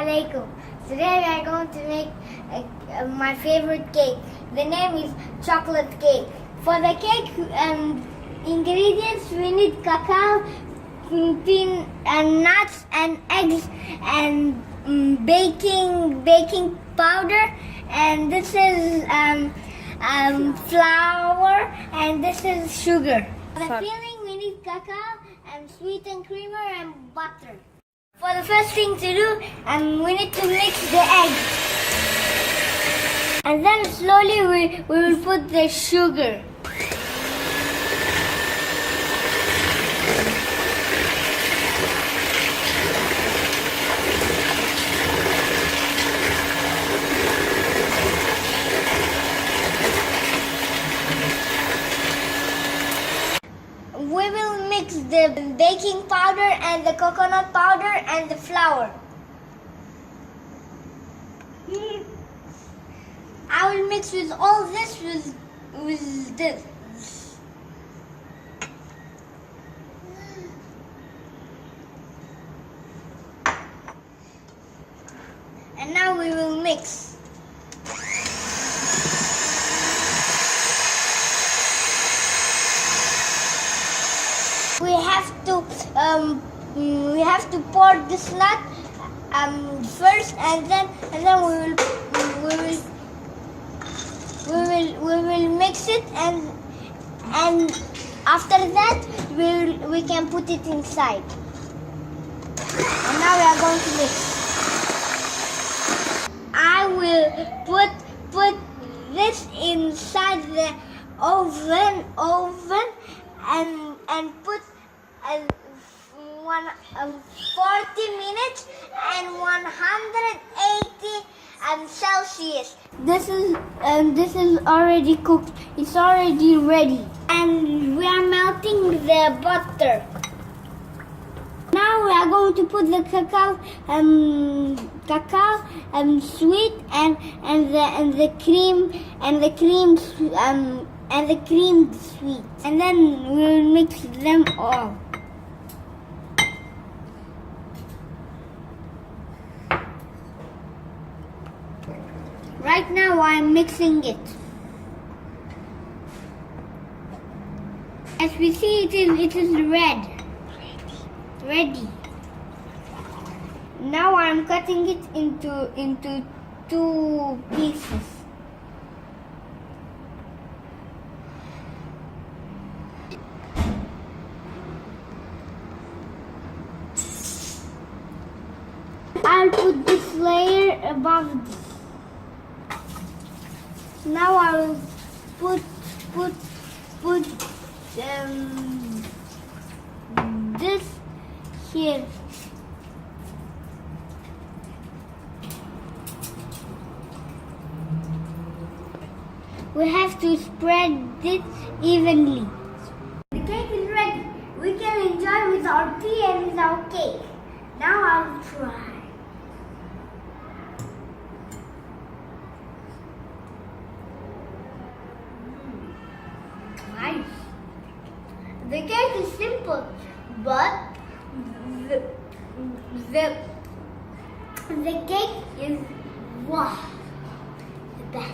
Assalamualaikum. Today we are going to make my favorite cake. The name is chocolate cake. For the cake ingredients, we need cacao, nuts and eggs and baking powder, and this is flour, and this is sugar. For the filling, we need cacao and sweetened creamer and butter. For the first thing to do, we need to mix the eggs, and then slowly we will put the sugar. We will mix the baking powder and the coconut powder and the flour. I will mix with all this with this. And now we will mix. We have to pour this nut first, and then we will mix it, and after that we can put it inside. And now we are going to mix. I will put this inside the oven and put 40 minutes and 180 Celsius. This is already cooked. It's already ready, and we are melting the butter. Now we are going to put the cacao sweet and the cream sweet, and then we will mix them all. Right now I'm mixing it. As we see, it is ready. Now I'm cutting it into 2 pieces. I'll put this layer above this. Now I will put this here. We have to spread it evenly. The cake is ready. We can enjoy with our tea and with our cake. Now I will try. Nice. The cake is simple, but the cake is wow, the best.